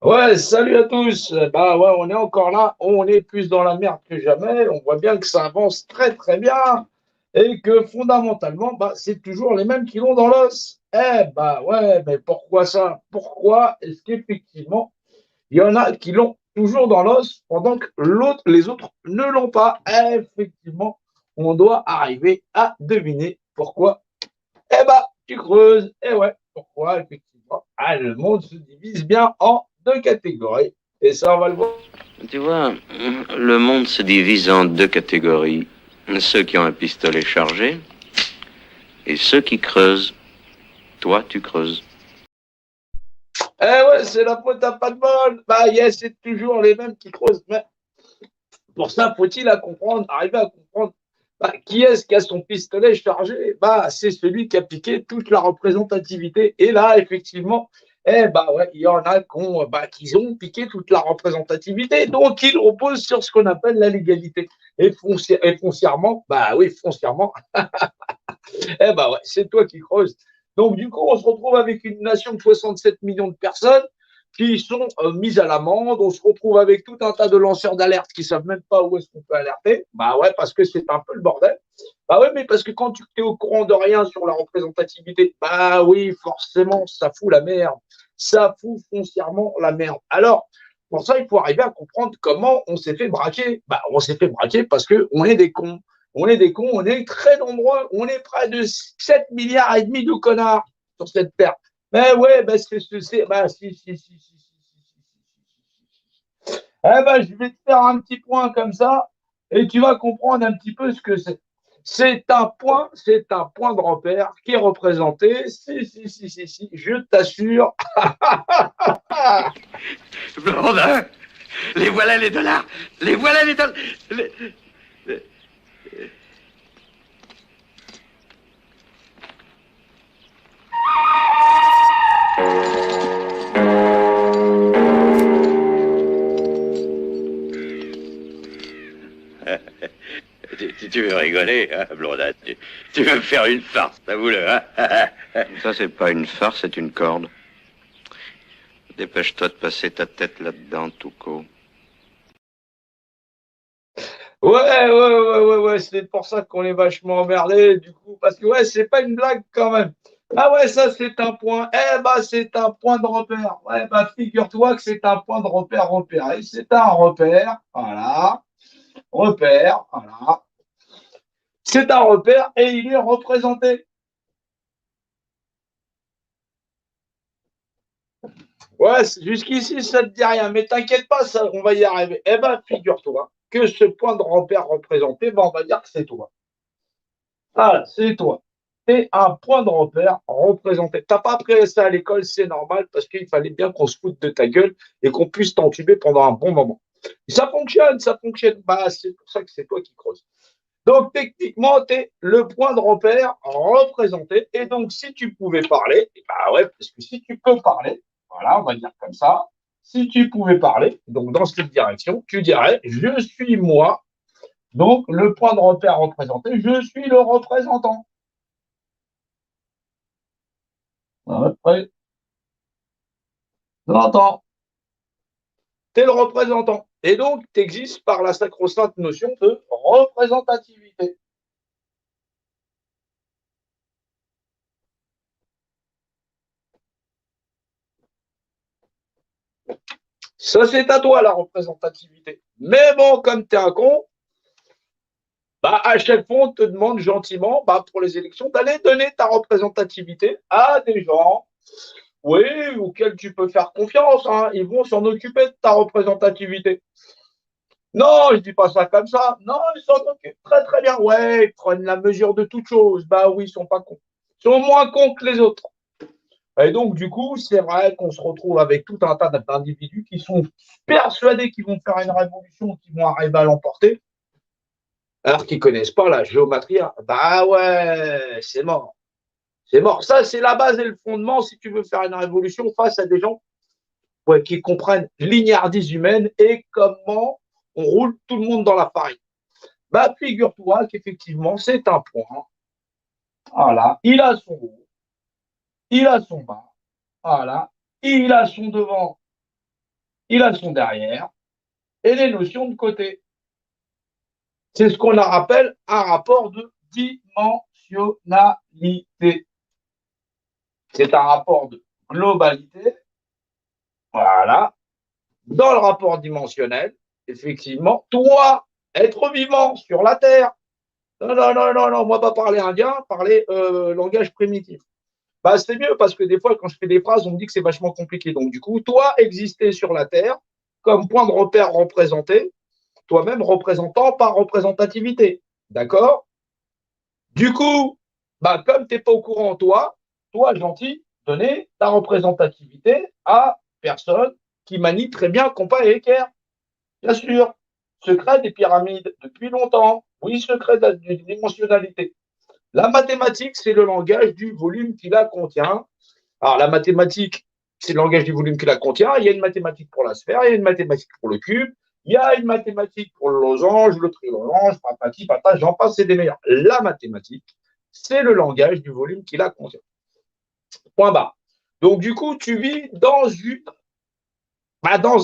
Ouais, salut à tous. Bah ouais, on est encore là. On est plus dans la merde que jamais. On voit bien que ça avance très très bien et que fondamentalement, bah, c'est toujours les mêmes qui l'ont dans l'os. Eh bah ouais, mais pourquoi ça? Pourquoi est-ce qu'effectivement, il y en a qui l'ont toujours dans l'os pendant que les autres ne l'ont pas? Effectivement, on doit arriver à deviner pourquoi. Eh bah, tu creuses. Et ouais, pourquoi effectivement, le monde se divise bien en deux catégories. Et ça, on va le voir. Tu vois, le monde se divise en deux catégories. Ceux qui ont un pistolet chargé et ceux qui creusent. Toi, tu creuses. Eh ouais, c'est la faute à pas de bol. Bah, yes, c'est toujours les mêmes qui creusent. Mais pour ça, faut-il arriver à comprendre qui est-ce qui a son pistolet chargé? Bah, c'est celui qui a piqué toute la représentativité. Et là, effectivement, bah ouais, il y en a qui ont piqué toute la représentativité. Donc, ils reposent sur ce qu'on appelle la légalité. Et foncièrement, bah oui, foncièrement, bah ouais, c'est toi qui creuses. Donc, du coup, on se retrouve avec une nation de 67 millions de personnes qui sont mises à l'amende. On se retrouve avec tout un tas de lanceurs d'alerte qui savent même pas où est-ce qu'on peut alerter. Bah ouais, parce que c'est un peu le bordel. Bah ouais, mais parce que quand tu es au courant de rien sur la représentativité, bah oui, forcément, ça fout la merde. Ça fout foncièrement la merde. Alors, pour ça, il faut arriver à comprendre comment on s'est fait braquer. Bah, on s'est fait braquer parce qu'on est des cons. On est des cons, on est très nombreux, on est près de 7 milliards et demi de connards sur cette terre. Mais ouais, bah, je vais te faire un petit point comme ça et tu vas comprendre un petit peu ce que c'est. C'est un point de repère qui est représenté. Si, je t'assure. Blondin, les voilà les dollars. Les voilà les dollars. Tu veux rigoler, hein, Blondin, tu veux me faire une farce, t'avoue-le, hein. Ça, c'est pas une farce, c'est une corde. Dépêche-toi de passer ta tête là-dedans, Touko. Ouais, c'est pour ça qu'on est vachement emmerdé, du coup, parce que ouais, c'est pas une blague quand même. Ah ouais, ça c'est un point. Eh bah c'est un point de repère. Ouais, bah figure-toi que c'est un point de repère repéré. C'est un repère, voilà. Repère, voilà. C'est un repère et il est représenté. Ouais, jusqu'ici ça te dit rien, mais t'inquiète pas, ça, on va y arriver. Eh ben, figure-toi que ce point de repère représenté, ben, on va dire que c'est toi. Ah, c'est toi. T'es un point de repère représenté. T'as pas appris ça à l'école, c'est normal, parce qu'il fallait bien qu'on se foute de ta gueule et qu'on puisse t'entuber pendant un bon moment. Ça fonctionne, ça fonctionne. Bah, c'est pour ça que c'est toi qui creuses. Donc, techniquement, tu es le point de repère représenté. Et donc, si tu pouvais parler, bah ouais, parce que si tu peux parler, voilà, on va dire comme ça, si tu pouvais parler, donc dans cette direction, tu dirais, je suis moi, donc le point de repère représenté, je suis le représentant. Représentant. Tu es le représentant. Et donc, tu existes par la sacro-sainte notion de représentativité. Ça, c'est à toi, la représentativité. Mais bon, comme tu es un con, bah, à chaque fois, on te demande gentiment, bah, pour les élections, d'aller donner ta représentativité à des gens, oui, auxquels tu peux faire confiance. Hein. Ils vont s'en occuper de ta représentativité. Non, je dis pas ça comme ça. Non, ils s'en occupent très très bien. Ouais, ils prennent la mesure de toute chose. Bah oui, ils sont pas cons. Ils sont moins cons que les autres. Et donc, du coup, c'est vrai qu'on se retrouve avec tout un tas d'individus qui sont persuadés qu'ils vont faire une révolution, qu'ils vont arriver à l'emporter, alors qu'ils connaissent pas la géométrie. Bah ouais, c'est mort. C'est mort. Ça, c'est la base et le fondement si tu veux faire une révolution face à des gens ouais, qui comprennent l'ignardise humaine et comment on roule tout le monde dans la farine. Bah, figure-toi qu'effectivement, c'est un point. Voilà. Il a son haut, il a son bas. Voilà. Il a son devant il a son derrière et les notions de côté. C'est ce qu'on appelle un rapport de dimensionnalité. C'est un rapport de globalité. Voilà. Dans le rapport dimensionnel, effectivement, toi, être vivant sur la Terre. Non, non, non, non, non, moi pas parler indien, parler langage primitif. Bah, c'est mieux parce que des fois, quand je fais des phrases, on me dit que c'est vachement compliqué. Donc, du coup, toi, exister sur la Terre comme point de repère représenté, toi-même représentant par représentativité. D'accord? Du coup, bah, comme tu n'es pas au courant, toi, gentil, donner ta représentativité à personne qui manie très bien compas et équerre. Bien sûr, secret des pyramides depuis longtemps. Oui, secret de la dimensionnalité. La mathématique, c'est le langage du volume qui la contient. Alors, la mathématique, c'est le langage du volume qui la contient. Il y a une mathématique pour la sphère, il y a une mathématique pour le cube, il y a une mathématique pour le losange, le trilosange, patati, patata, j'en passe, c'est des meilleurs. La mathématique, c'est le langage du volume qui la contient. Point barre. Donc, du coup, tu vis dans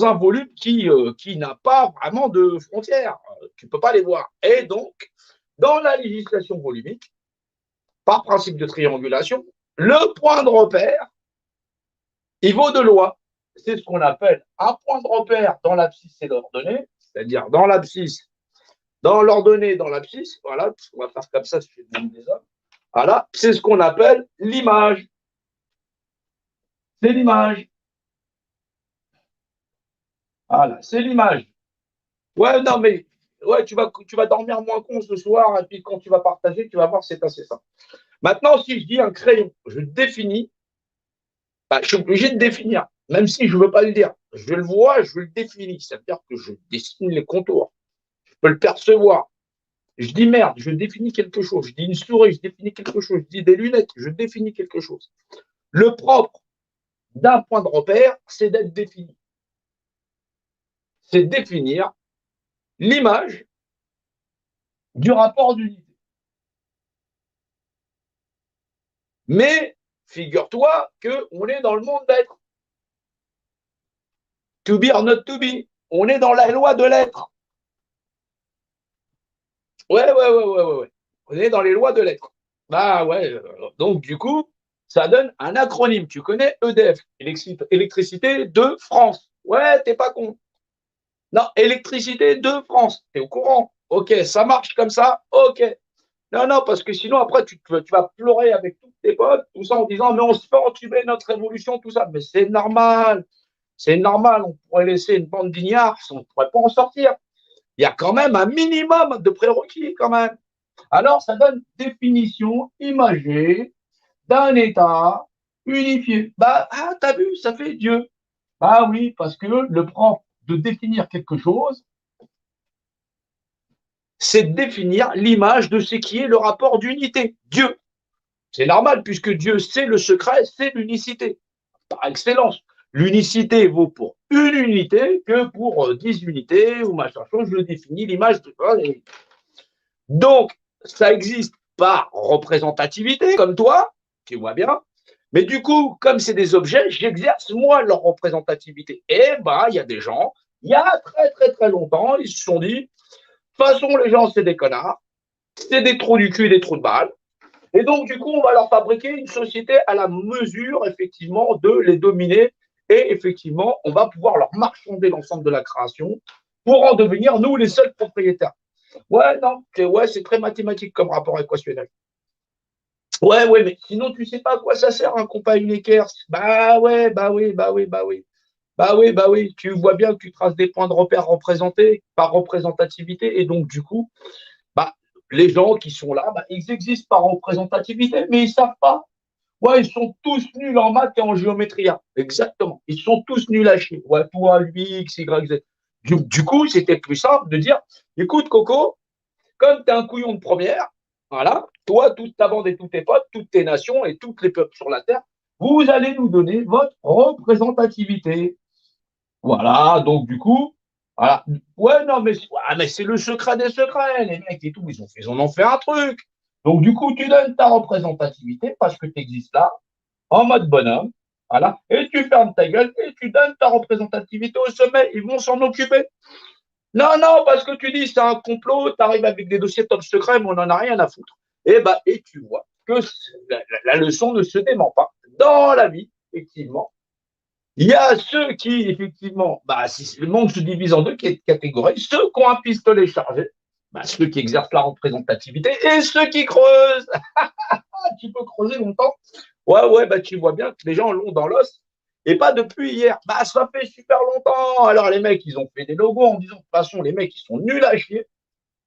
un volume qui n'a pas vraiment de frontières. Tu ne peux pas les voir. Et donc, dans la législation volumique, par principe de triangulation, le point de repère, il vaut de loi. C'est ce qu'on appelle un point de repère dans l'abscisse et l'ordonnée, c'est-à-dire dans l'abscisse, dans l'ordonnée, dans l'abscisse. Voilà, on va faire comme ça si je fais le des hommes. Voilà, c'est ce qu'on appelle l'image. C'est l'image. Voilà, c'est l'image. Ouais, non, mais ouais, tu vas dormir moins con ce soir, et puis quand tu vas partager, tu vas voir, c'est assez ça. Maintenant, si je dis un crayon, je définis, bah, je suis obligé de définir, même si je ne veux pas le dire. Je le vois, je le définis. Ça veut dire que je dessine les contours. Je peux le percevoir. Je dis merde, je définis quelque chose. Je dis une souris, je définis quelque chose. Je dis des lunettes, je définis quelque chose. Le propre d'un point de repère, c'est d'être défini. C'est définir l'image du rapport d'unité. Mais figure-toi qu'on est dans le monde d'être. To be or not to be. On est dans la loi de l'être. Ouais, ouais, ouais, ouais, ouais. On est dans les lois de l'être. Bah ouais. Donc, du coup, ça donne un acronyme. Tu connais EDF, Électricité de France. Ouais, t'es pas con. Non, Électricité de France. T'es au courant. Ok, ça marche comme ça. Ok. Non, non, parce que sinon, après, tu vas pleurer avec tous tes potes, tout ça, en disant, mais on se fait entuber notre révolution, tout ça. Mais c'est normal. C'est normal. On pourrait laisser une bande d'ignards, on ne pourrait pas en sortir. Il y a quand même un minimum de prérequis, quand même. Alors, ça donne définition imagée d'un état unifié. Bah, ah, t'as vu, ça fait Dieu. Bah oui, parce que le propre de définir quelque chose, c'est définir l'image de ce qui est le rapport d'unité. Dieu. C'est normal, puisque Dieu, c'est le secret, c'est l'unicité. Par excellence. L'unicité vaut pour une unité que pour 10 unités ou machin chose. Je définis l'image de. Donc, ça existe par représentativité, comme toi, tu vois bien. Mais du coup, comme c'est des objets, j'exerce moi leur représentativité. Et bah, il y a des gens, il y a très très très longtemps, ils se sont dit, de toute façon, les gens, c'est des connards, c'est des trous du cul, des trous de balle. Et donc, du coup, on va leur fabriquer une société à la mesure, effectivement, de les dominer. Et effectivement, on va pouvoir leur marchander l'ensemble de la création pour en devenir, nous, les seuls propriétaires. Ouais, non, ouais, c'est très mathématique comme rapport équationnel. Ouais, ouais, mais sinon, tu sais pas à quoi ça sert un compas Unecker. Bah ouais, bah oui, bah oui, bah oui. Bah oui, bah oui. Tu vois bien que tu traces des points de repère représentés par représentativité. Et donc, du coup, bah, les gens qui sont là, bah, ils existent par représentativité, mais ils savent pas. Ouais, ils sont tous nuls en maths et en géométrie. Exactement. Ils sont tous nuls à chier. Ouais, toi, lui, X, Y, Z. Du coup, c'était plus simple de dire, écoute, Coco, comme tu es un couillon de première, voilà, toi, toute ta bande et tous tes potes, toutes tes nations et tous les peuples sur la Terre, vous allez nous donner votre représentativité. Voilà, donc du coup, voilà. Ouais, non, mais c'est le secret des secrets, les mecs et tout, ils en ont fait un truc. Donc du coup, tu donnes ta représentativité parce que tu existes là, en mode bonhomme. Voilà. Et tu fermes ta gueule et tu donnes ta représentativité au sommet. Ils vont s'en occuper. Non, non, parce que tu dis c'est un complot, tu arrives avec des dossiers top secret, mais on n'en a rien à foutre. Et tu vois que la leçon ne se dément pas. Dans la vie, effectivement, il y a ceux qui, effectivement, si le monde se divise en deux catégories, ceux qui ont un pistolet chargé, ceux qui exercent la représentativité, et ceux qui creusent. Tu peux creuser longtemps. Ouais, tu vois bien que les gens l'ont dans l'os. Et pas depuis hier. Ça fait super longtemps. Alors, les mecs, ils ont fait des logos en disant, de toute façon, les mecs, ils sont nuls à chier.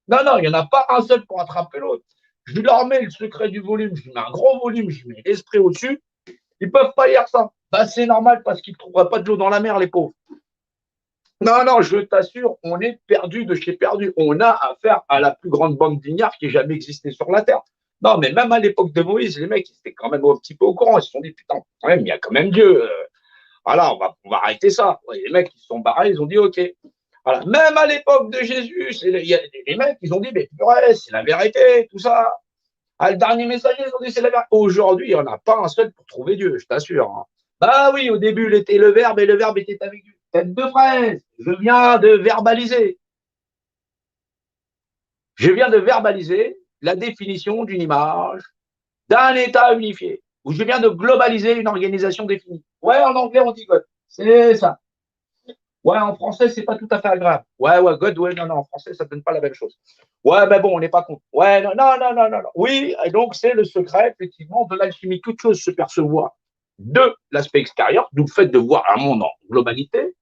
Non, non, il n'y en a pas un seul pour attraper l'autre. Je leur mets le secret du volume, je mets un gros volume, je mets l'esprit au-dessus. Ils ne peuvent pas lire ça. C'est normal parce qu'ils ne trouveraient pas de l'eau dans la mer, les pauvres. Non, non, je t'assure, on est perdu de chez perdu. On a affaire à la plus grande bande d'ignards qui ait jamais existé sur la Terre. Non, mais même à l'époque de Moïse, les mecs, ils étaient quand même un petit peu au courant. Ils se sont dit, putain, quand même, il y a quand même Dieu. Voilà, on va arrêter ça. Ouais, les mecs, ils se sont barrés, ils ont dit, OK. Voilà. Même à l'époque de Jésus, les mecs, ils ont dit, mais purée, c'est la vérité, tout ça. Le dernier messager, ils ont dit, c'est la vérité. Aujourd'hui, il n'y en a pas un seul pour trouver Dieu, je t'assure. Hein. Oui, au début, il était le Verbe et le Verbe était avec Dieu. Tête de fraise, je viens de verbaliser. Je viens de verbaliser la définition d'une image, d'un état unifié, où je viens de globaliser une organisation définie. Ouais, en anglais, on dit God. C'est ça. Ouais, en français, c'est pas tout à fait agréable. Ouais, God, ouais, non, en français, ça donne pas la même chose. Ouais, mais bon, on n'est pas contre. Ouais, non. Oui, et donc, c'est le secret, effectivement, de l'alchimie. Toute chose se percevoir de l'aspect extérieur, d'où le fait de voir un monde en globalité,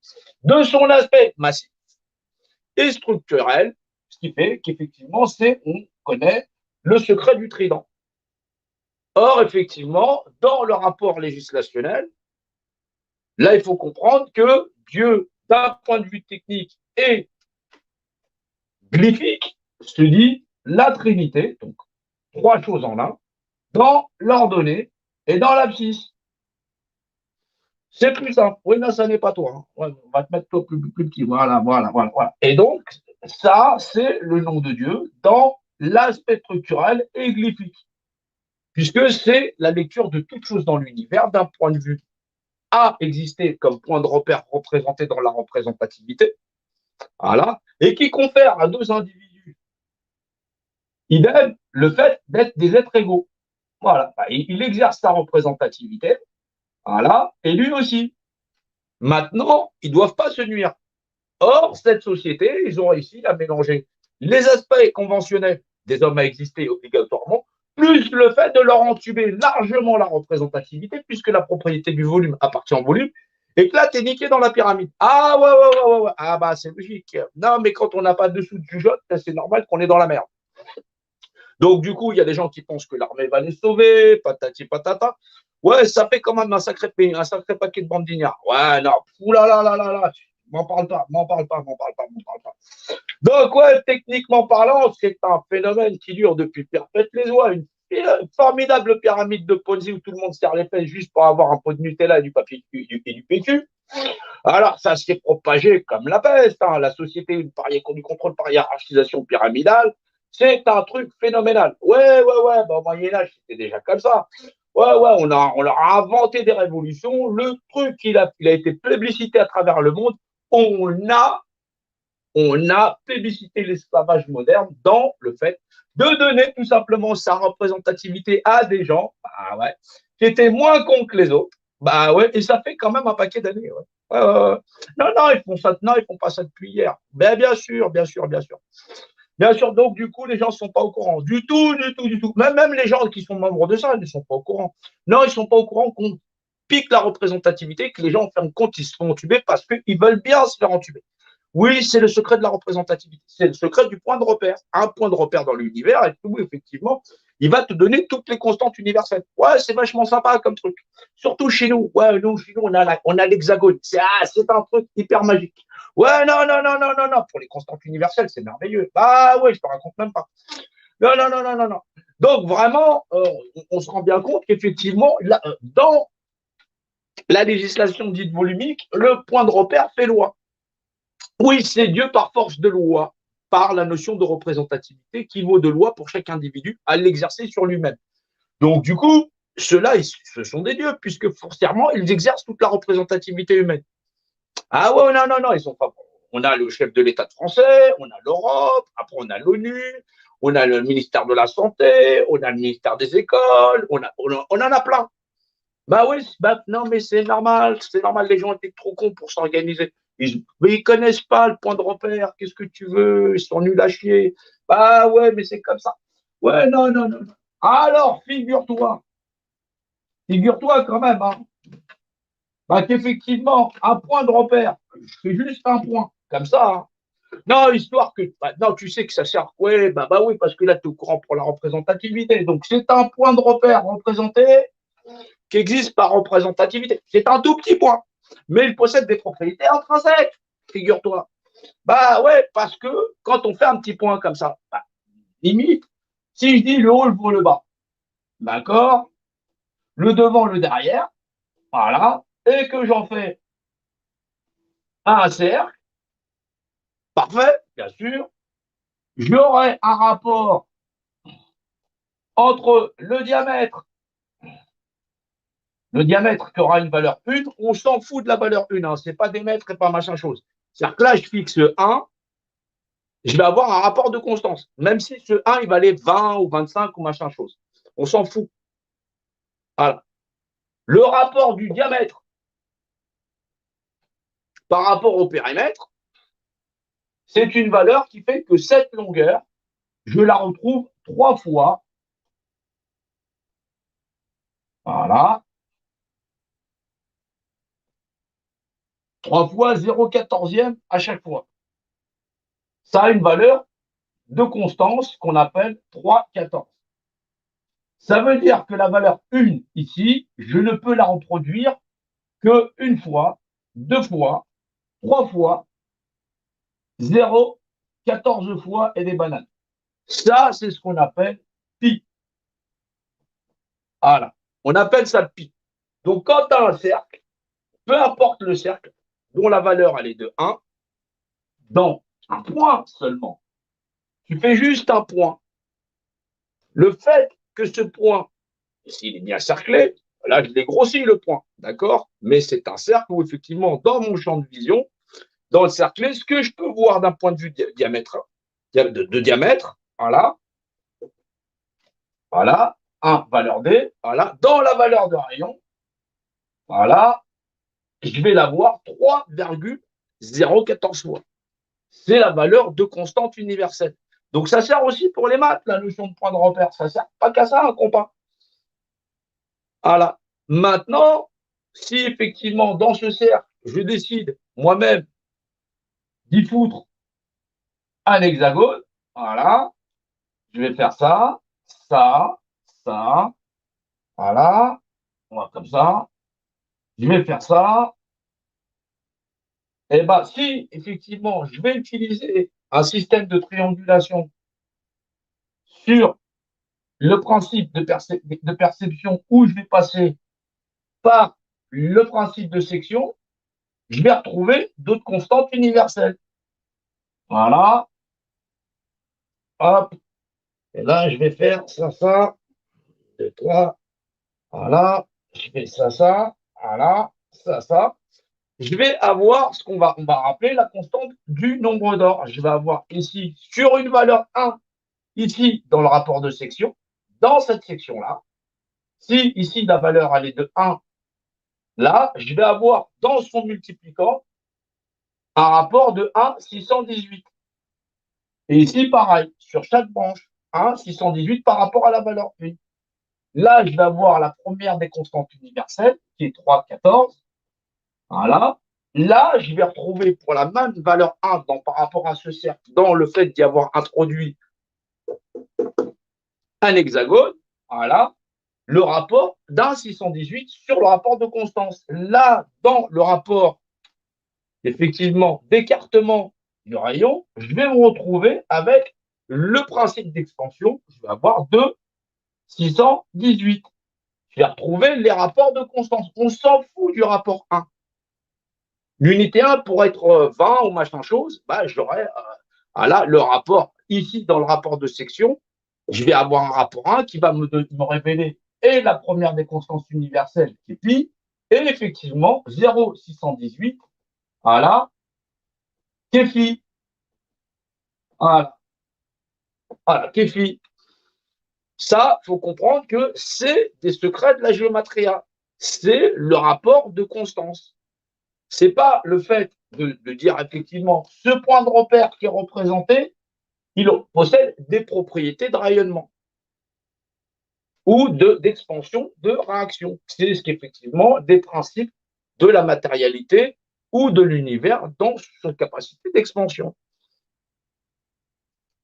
de son aspect massif et structurel, ce qui fait qu'effectivement, on connaît le secret du trident. Or, effectivement, dans le rapport législationnel, là, il faut comprendre que Dieu, d'un point de vue technique et glyphique, se dit la Trinité, donc trois choses en un, dans l'ordonnée et dans l'abscisse. C'est plus simple. Oui, non, ça n'est pas toi. Hein. Ouais, on va te mettre toi plus petit. Voilà. Et donc, ça, c'est le nom de Dieu dans l'aspect structurel et glyphique, puisque c'est la lecture de toute chose dans l'univers d'un point de vue a existé comme point de repère représenté dans la représentativité, voilà, et qui confère à deux individus idem le fait d'être des êtres égaux. Voilà, il exerce sa représentativité, voilà, et lui aussi. Maintenant, ils ne doivent pas se nuire. Or, cette société, ils ont réussi à mélanger les aspects conventionnels des hommes à exister obligatoirement, plus le fait de leur entuber largement la représentativité, puisque la propriété du volume appartient au volume, et que là, t'es niqué dans la pyramide. Ah ouais. C'est logique. Non, mais quand on n'a pas dessous de jugeote, c'est normal qu'on est dans la merde. Donc, du coup, il y a des gens qui pensent que l'armée va les sauver, patati patata. Ouais, ça fait quand même un sacré paquet de bandignards. Ouais, non, oulala, m'en parle pas. Donc, ouais, techniquement parlant, c'est un phénomène qui dure depuis perpète les oies, une formidable pyramide de Ponzi où tout le monde serre les fesses juste pour avoir un pot de Nutella et du papier et du PQ. Alors, ça s'est propagé comme la peste. Hein. La société du contrôle par hiérarchisation pyramidale, c'est un truc phénoménal. Ouais, au Moyen-Âge, c'était déjà comme ça. Ouais, on leur a inventé des révolutions. Le truc, il a été plébiscité à travers le monde. On a plébiscité l'esclavage moderne dans le fait de donner tout simplement sa représentativité à des gens qui étaient moins cons que les autres. Et ça fait quand même un paquet d'années. Non, ils font pas ça depuis hier. Bien sûr. Bien sûr, donc du coup, les gens ne sont pas au courant. Du tout. Même les gens qui sont membres de ça, ils ne sont pas au courant. Non, ils ne sont pas au courant qu'on pique la représentativité, que les gens en fin de compte, ils se font entuber parce qu'ils veulent bien se faire entuber. Oui, c'est le secret de la représentativité. C'est le secret du point de repère. Un point de repère dans l'univers, et oui, effectivement, il va te donner toutes les constantes universelles. Ouais, c'est vachement sympa comme truc. Surtout chez nous. Ouais, chez nous, on a l'hexagone. C'est un truc hyper magique. Ouais, non. Pour les constantes universelles, c'est merveilleux. Ouais, je te raconte même pas. Non. Donc, vraiment, on se rend bien compte qu'effectivement, dans la législation dite volumique, le point de repère fait loi. Oui, c'est Dieu par force de loi, par la notion de représentativité qui vaut de loi pour chaque individu à l'exercer sur lui-même. Donc, du coup, ceux-là, ce sont des dieux, puisque foncièrement, ils exercent toute la représentativité humaine. Ah ouais, non, non, non, ils sont pas. On a le chef de l'État français, on a l'Europe, après on a l'ONU, on a le ministère de la Santé, on a le ministère des Écoles, on en a plein. Bah oui, bah, non, mais c'est normal, les gens étaient trop cons pour s'organiser. Mais ils connaissent pas le point de repère, qu'est-ce que tu veux, ils sont nuls à chier. Bah ouais, mais c'est comme ça. Ouais, non, non, non. Alors, figure-toi quand même, hein, bah, qu'effectivement, un point de repère, c'est juste un point, comme ça, hein. Non, histoire que, bah, non, tu sais que ça sert, ouais, bah oui, parce que là, tu es au courant pour la représentativité. Donc, c'est un point de repère représenté qui existe par représentativité. C'est un tout petit point, mais il possède des propriétés intrinsèques, figure-toi. Bah ouais, parce que quand on fait un petit point comme ça, bah, limite, si je dis le haut, le vaut le bas, d'accord, le devant, le derrière, voilà, et que j'en fais un cercle, parfait, bien sûr, j'aurai un rapport entre le diamètre qui aura une valeur 1, on s'en fout de la valeur 1, hein, c'est pas des mètres et pas machin chose. C'est-à-dire que là, je fixe 1, je vais avoir un rapport de constance, même si ce 1, il va aller 20 ou 25 ou machin chose. On s'en fout. Voilà. Le rapport du diamètre par rapport au périmètre, c'est une valeur qui fait que cette longueur, je la retrouve 3 fois. Voilà. 3 fois 0,14e à chaque fois. Ça a une valeur de constance qu'on appelle 3,14. Ça veut dire que la valeur 1 ici, je ne peux la reproduire qu'une fois, 2 fois, 3 fois, 0, 14 fois et des bananes. Ça, c'est ce qu'on appelle pi. Voilà. On appelle ça pi. Donc, quand tu as un cercle, peu importe le cercle, dont la valeur elle est de 1, dans un point seulement, tu fais juste un point. Le fait que ce point, s'il est bien cerclé, là, je l'ai grossi le point, d'accord? Mais c'est un cercle où, effectivement, dans mon champ de vision, dans le cerclé, ce que je peux voir d'un point de vue diamètre, de diamètre, voilà, voilà, 1, valeur D, voilà, dans la valeur de rayon, voilà, je vais l'avoir 3,014 fois. C'est la valeur de constante universelle. Donc, ça sert aussi pour les maths, la notion de point de repère. Ça sert pas qu'à ça, un compas. Voilà. Maintenant, si effectivement, dans ce cercle, je décide moi-même d'y foutre un hexagone, voilà, je vais faire ça, ça, ça, voilà, on va comme ça, je vais faire ça, et bien si effectivement je vais utiliser un système de triangulation sur le principe de perception où je vais passer par le principe de section, je vais retrouver d'autres constantes universelles. Voilà, hop, et là je vais faire ça, ça, 2, 3, voilà, je fais ça, ça, voilà, ça. Je vais avoir ce on va rappeler la constante du nombre d'or. Je vais avoir ici, sur une valeur 1, ici, dans le rapport de section, dans cette section-là, si ici la valeur elle est de 1, là, je vais avoir dans son multiplicand un rapport de 1,618. Et ici, pareil, sur chaque branche, 1,618 par rapport à la valeur 1. Là, je vais avoir la première des constantes universelles, qui est 3,14. Voilà. Là, je vais retrouver pour la même valeur 1 par rapport à ce cercle, dans le fait d'y avoir introduit un hexagone, voilà, le rapport d'un 618 sur le rapport de constance. Là, dans le rapport, effectivement, d'écartement du rayon, je vais me retrouver avec le principe d'expansion, je vais avoir 2, 618. Je vais retrouver les rapports de constance. On s'en fout du rapport 1. L'unité 1, pour être 20 ou machin chose, bah, j'aurai là, le rapport, ici, dans le rapport de section, je vais avoir un rapport 1 qui va me révéler et la première des constantes universelles qui est pi, et effectivement 0,618, voilà, qui est phi. Voilà, voilà, qui est phi. Ça, il faut comprendre que c'est des secrets de la géomatria. C'est le rapport de constance. C'est pas le fait de dire effectivement ce point de repère qui est représenté, il possède des propriétés de rayonnement ou d'expansion de réaction. C'est ce qu'effectivement des principes de la matérialité ou de l'univers dans sa capacité d'expansion.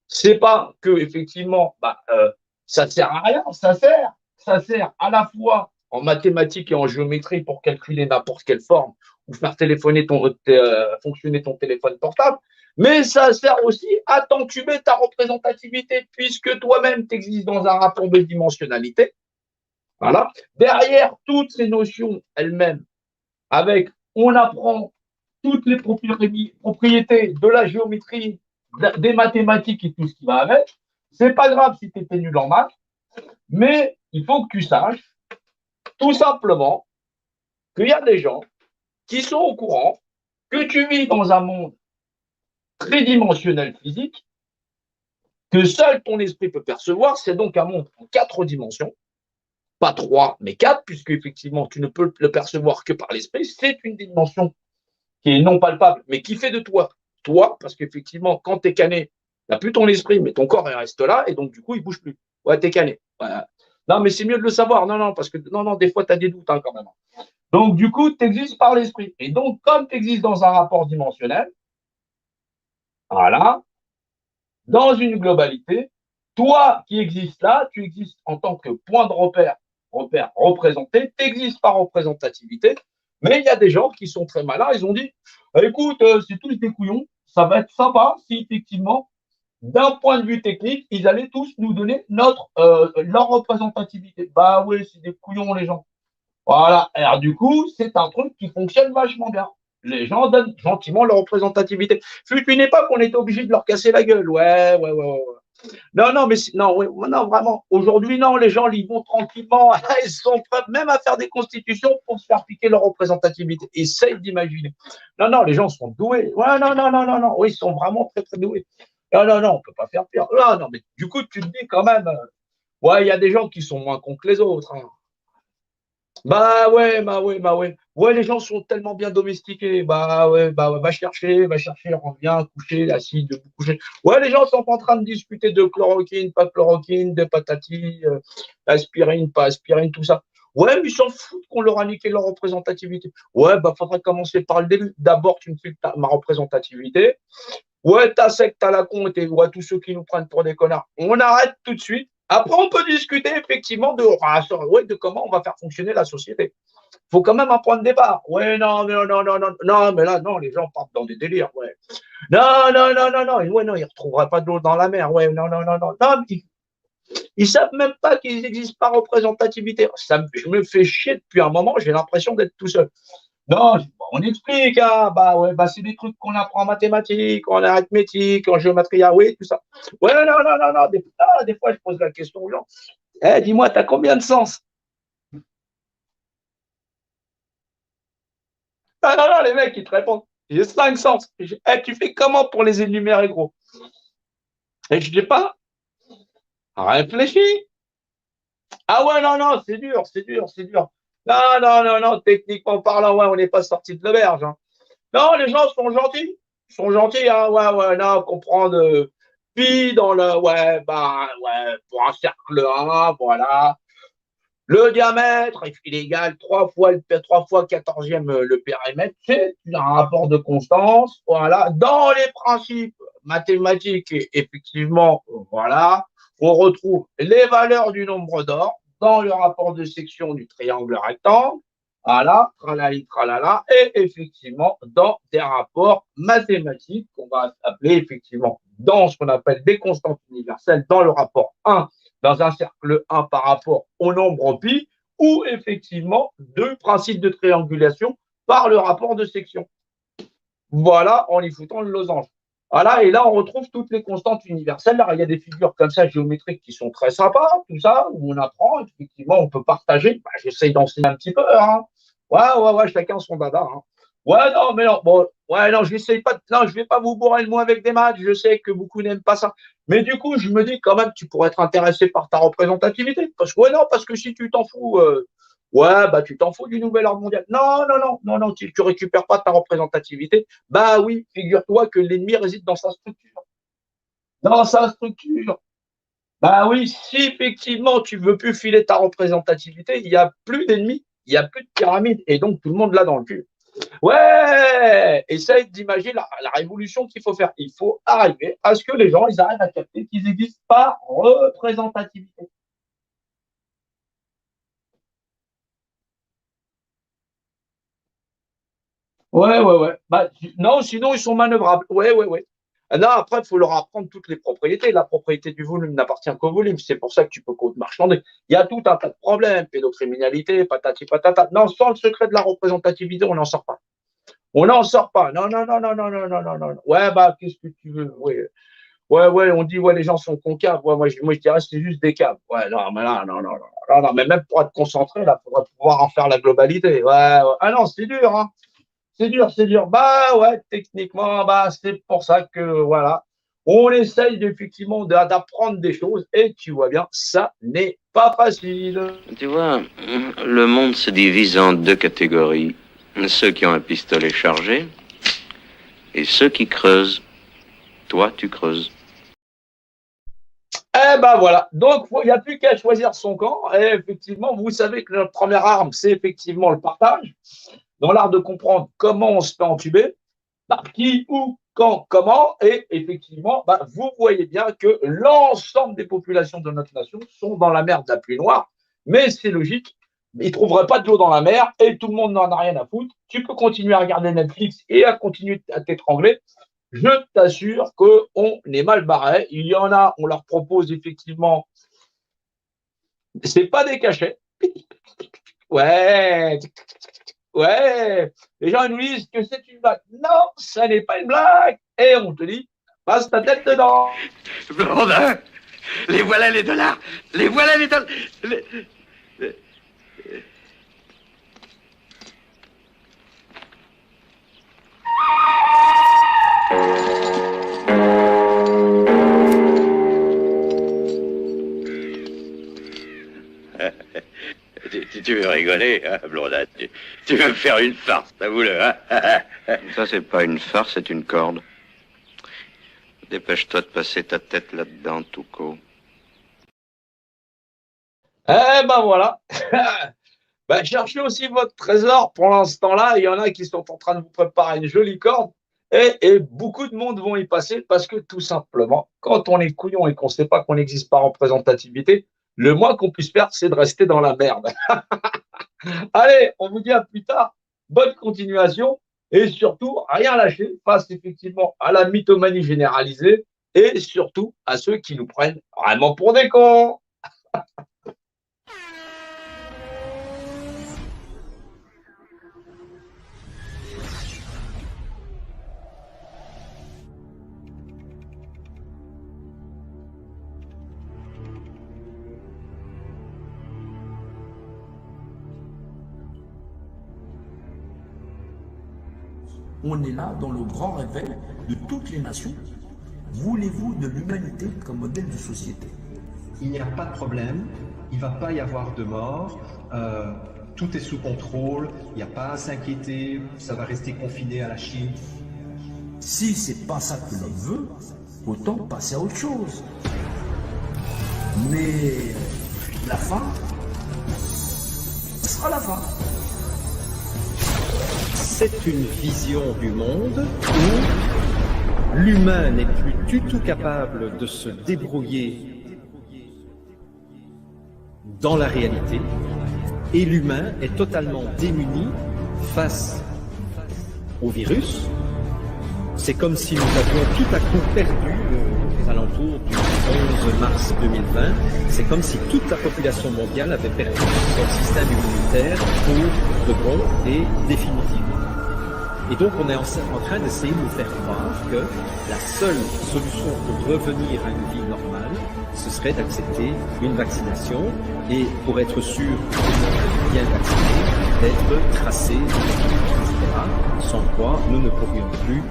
C'est pas que effectivement ça sert à rien, ça sert à la fois en mathématiques et en géométrie pour calculer n'importe quelle forme ou faire fonctionner ton téléphone portable, mais ça sert aussi à t'encuber ta représentativité puisque toi-même tu existes dans un rapport de dimensionnalité. Voilà. Derrière toutes ces notions elles-mêmes, on apprend toutes les propriétés de la géométrie, des mathématiques et tout ce qui va avec. C'est pas grave si tu étais nul en maths, mais il faut que tu saches tout simplement qu'il y a des gens qui sont au courant que tu vis dans un monde tridimensionnel physique, que seul ton esprit peut percevoir, c'est donc un monde en 4 dimensions, pas 3, mais 4, puisque effectivement tu ne peux le percevoir que par l'esprit, c'est une dimension qui est non palpable, mais qui fait de toi, parce qu'effectivement, quand tu es cané, tu n'as plus ton esprit, mais ton corps il reste là, et donc du coup, il ne bouge plus. Ouais, tu es cané. Voilà. Non, mais c'est mieux de le savoir. Non, parce que non, des fois, tu as des doutes quand même. Donc, du coup, tu existes par l'esprit. Et donc, comme tu existes dans un rapport dimensionnel, voilà, dans une globalité, toi qui existes là, tu existes en tant que point de repère représenté, tu existes par représentativité, mais il y a des gens qui sont très malins, ils ont dit, écoute, c'est tous des couillons, ça va être sympa si effectivement, d'un point de vue technique, ils allaient tous nous donner leur représentativité. Bah oui, c'est des couillons les gens. Voilà, alors du coup, c'est un truc qui fonctionne vachement bien. Les gens donnent gentiment leur représentativité. Fut une époque, on était obligé de leur casser la gueule. Ouais. Non, mais non, non, vraiment. Aujourd'hui, non, les gens, ils vont tranquillement. Ils sont prêts même à faire des constitutions pour se faire piquer leur représentativité. Essaye d'imaginer. Non, les gens sont doués. Ouais, non. Oui, ils sont vraiment très, très doués. Non, on peut pas faire pire. Non, mais du coup, tu te dis quand même, ouais, il y a des gens qui sont moins cons que les autres. Hein. Bah ouais. Ouais, les gens sont tellement bien domestiqués. Bah ouais, va chercher, reviens, coucher, assis, debout, coucher. Ouais, les gens sont en train de discuter de chloroquine, pas chloroquine, de patati, aspirine, pas aspirine, tout ça. Ouais, mais ils s'en foutent qu'on leur a niqué leur représentativité. Ouais, faudrait commencer par le début. D'abord, tu me fais ma représentativité. Ouais, ta secte, t'as la con, ouais, tous ceux qui nous prennent pour des connards. On arrête tout de suite. Après, on peut discuter effectivement de comment on va faire fonctionner la société. Il faut quand même un point de départ. Ouais, non, mais là, non, les gens partent dans des délires. Ouais. Non. Ouais, non, ils ne retrouveraient pas de l'eau dans la mer. Ouais, non. Non, ils savent même pas qu'ils existent par représentativité. Je me fais chier depuis un moment, j'ai l'impression d'être tout seul. Non, on explique, hein, c'est des trucs qu'on apprend en mathématiques, en arithmétique, en géométrie, oui, tout ça. Ouais, non. Des fois, je pose la question aux gens. Dis-moi, t'as combien de sens? Non, les mecs, ils te répondent. J'ai 5 sens. Tu fais comment pour les énumérer, gros? Et je dis pas, réfléchis. Ah ouais, non, c'est dur. Non, techniquement parlant, ouais, on n'est pas sorti de l'auberge. Hein. Non, les gens sont gentils. Ils sont gentils, hein. Ouais, non, comprendre. Pi dans le. Ouais, pour un cercle 1, voilà. Le diamètre, il est égal 3 fois 14e le périmètre. C'est un rapport de constance. Voilà. Dans les principes mathématiques, effectivement, voilà, on retrouve les valeurs du nombre d'or dans le rapport de section du triangle rectangle. Voilà, tralali, tralala, et effectivement, dans des rapports mathématiques qu'on va appeler effectivement dans ce qu'on appelle des constantes universelles, dans le rapport 1, dans un cercle 1 par rapport au nombre pi, ou effectivement deux principes de triangulation par le rapport de section. Voilà, en y foutant le losange. Voilà, et là, on retrouve toutes les constantes universelles. Alors, il y a des figures comme ça, géométriques, qui sont très sympas, tout ça, où on apprend, effectivement, on peut partager. Bah, j'essaye d'enseigner un petit peu, hein. Ouais, chacun son dada, hein. Ouais, non, mais non, bon, ouais, non, j'essaye pas, non, je vais pas vous bourrer le mot avec des maths, je sais que beaucoup n'aiment pas ça. Mais du coup, je me dis quand même, tu pourrais être intéressé par ta représentativité. Parce que, ouais, non, parce que si tu t'en fous, ouais, bah, tu t'en fous du nouvel ordre mondial. Non, tu récupères pas ta représentativité. Bah oui, figure-toi que l'ennemi réside dans sa structure. Dans sa structure. Bah oui, si effectivement tu veux plus filer ta représentativité, il n'y a plus d'ennemis, il n'y a plus de pyramide, et donc tout le monde l'a dans le cul. Ouais, essaye d'imaginer la révolution qu'il faut faire. Il faut arriver à ce que les gens ils arrivent à capter qu'ils existent par représentativité. Ouais. Bah, non, sinon ils sont manœuvrables. Ouais. Là, après, il faut leur apprendre toutes les propriétés. La propriété du volume n'appartient qu'au volume. C'est pour ça que tu peux marchander. Il y a tout un tas de problèmes, pédocriminalité, patati patata. Non, sans le secret de la représentativité, on n'en sort pas. On n'en sort pas. Non. Ouais, bah, qu'est-ce que tu veux? Ouais, on dit, ouais, les gens sont concaves. Ouais, moi, je dirais, c'est juste des caves. Ouais, non, mais là, non, mais même pour être concentré, là, pour pouvoir en faire la globalité. Ouais. Ah non, c'est dur, hein. C'est dur. Bah ouais, techniquement, bah c'est pour ça que voilà, on essaye effectivement d'apprendre des choses et tu vois bien, ça n'est pas facile. Tu vois, le monde se divise en deux catégories. Ceux qui ont un pistolet chargé et ceux qui creusent. Toi, tu creuses. Eh ben voilà, donc il n'y a plus qu'à choisir son camp. Et effectivement, vous savez que notre première arme, c'est effectivement le partage. Dans l'art de comprendre comment on se fait entuber, bah, qui, où, quand, comment, et effectivement, bah, vous voyez bien que l'ensemble des populations de notre nation sont dans la merde la plus noire, mais c'est logique, ils ne trouveraient pas de l'eau dans la mer et tout le monde n'en a rien à foutre. Tu peux continuer à regarder Netflix et à continuer à t'étrangler. Je t'assure qu'on est mal barré. Il y en a, on leur propose effectivement, c'est pas des cachets. Ouais, les gens nous disent que c'est une blague. Non, ça n'est pas une blague. Et on te dit, passe ta tête dedans. Blondin, les voilà les dollars. Les voilà les dollars. Tu veux rigoler, hein, Blondin? Tu veux me faire une farce, t'avoue-le, hein? Ça, c'est pas une farce, c'est une corde. Dépêche-toi de passer ta tête là-dedans, Touko. Eh ben voilà. Ben, cherchez aussi votre trésor. Pour l'instant-là, il y en a qui sont en train de vous préparer une jolie corde. Et beaucoup de monde vont y passer parce que tout simplement, quand on est couillon et qu'on ne sait pas qu'on n'existe pas en représentativité, le moins qu'on puisse faire, c'est de rester dans la merde. Allez, on vous dit à plus tard. Bonne continuation et surtout, rien lâcher face effectivement à la mythomanie généralisée et surtout à ceux qui nous prennent vraiment pour des cons. On est là dans le grand réveil de toutes les nations. Voulez-vous de l'humanité comme modèle de société? Il n'y a pas de problème, il ne va pas y avoir de mort, tout est sous contrôle, il n'y a pas à s'inquiéter, ça va rester confiné à la Chine. Si c'est pas ça que l'on veut, autant passer à autre chose. Mais la fin sera la fin. C'est une vision du monde où l'humain n'est plus du tout capable de se débrouiller dans la réalité et l'humain est totalement démuni face au virus. C'est comme si nous avions tout à coup perdu aux alentours du 11 mars 2020. C'est comme si toute la population mondiale avait perdu son système immunitaire pour de bon et définitivement. Et donc on est en train d'essayer de nous faire croire que la seule solution pour revenir à une vie normale, ce serait d'accepter une vaccination et pour être sûr d'être bien vacciné, d'être tracé, etc. Sans quoi nous ne pourrions plus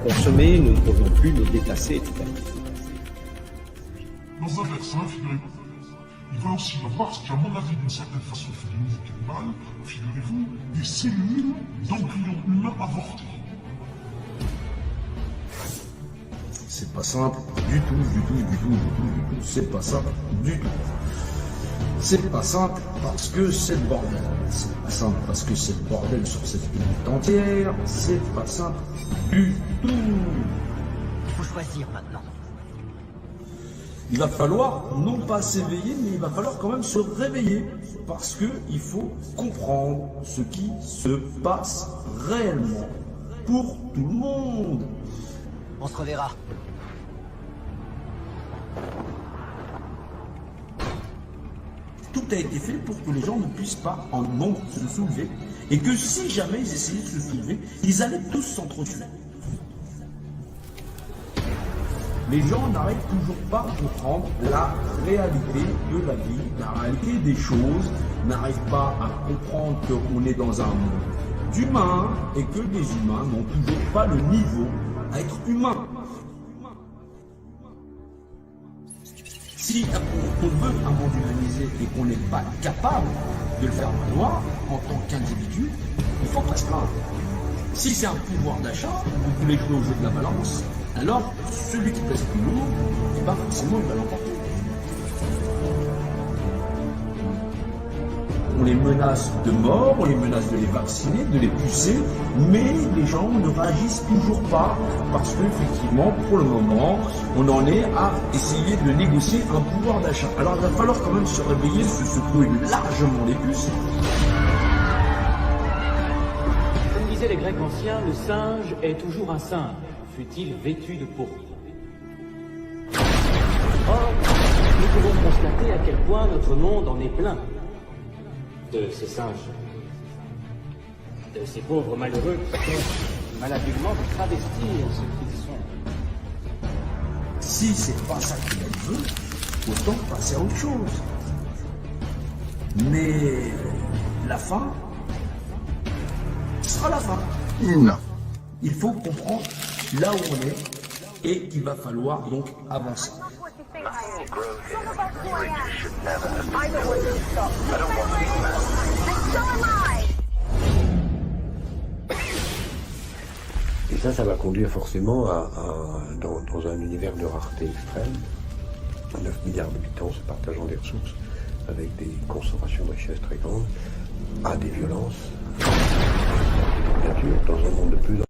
consommer, nous ne pourrions plus nous déplacer, etc. Dans un vaccin, figurez-vous, il va aussi y avoir ce qui, à mon avis, d'une certaine façon fait de nous du mal, figurez-vous, des cellules d'embryons humains avortés. C'est pas simple du tout. C'est pas simple du tout. C'est pas simple parce que c'est le bordel. C'est pas simple parce que c'est le bordel sur cette planète entière. C'est pas simple du tout. Il faut choisir maintenant. Il va falloir non pas s'éveiller, mais il va falloir quand même se réveiller. Parce que il faut comprendre ce qui se passe réellement pour tout le monde. On se reverra. Tout a été fait pour que les gens ne puissent pas en nombre se soulever. Et que si jamais ils essayaient de se soulever, ils allaient tous s'entretuer. Les gens n'arrivent toujours pas à comprendre la réalité de la vie, la réalité des choses, n'arrivent pas à comprendre qu'on est dans un monde d'humains et que les humains n'ont toujours pas le niveau à être humains. Si on veut un monde humanisé et qu'on n'est pas capable de le faire valoir en tant qu'individu, il faut restreindre. Si c'est un pouvoir d'achat, vous voulez jouer au jeu de la balance, alors celui qui pèse plus lourd, eh ben forcément il va l'emporter. On les menace de mort, on les menace de les vacciner, de les pousser, mais les gens ne réagissent toujours pas parce qu'effectivement, pour le moment, on en est à essayer de négocier un pouvoir d'achat. Alors il va falloir quand même se réveiller, se secouer largement les puces. Comme disaient les Grecs anciens, le singe est toujours un singe, fût-il vêtu de pourpre. Or, nous pouvons constater à quel point notre monde en est plein. De ces singes, de ces pauvres malheureux qui sont maladivement de travestir ce qu'ils sont. Si c'est pas ça qu'il veut, autant passer à autre chose. Mais la fin sera la fin. Non. Il faut comprendre là où on est et qu'il va falloir donc avancer. Et ça va conduire forcément dans un univers de rareté extrême, 9 milliards d'habitants se partageant des ressources, avec des consommations de richesses très grandes, à des violences, bien sûr, dans un monde de plus en plus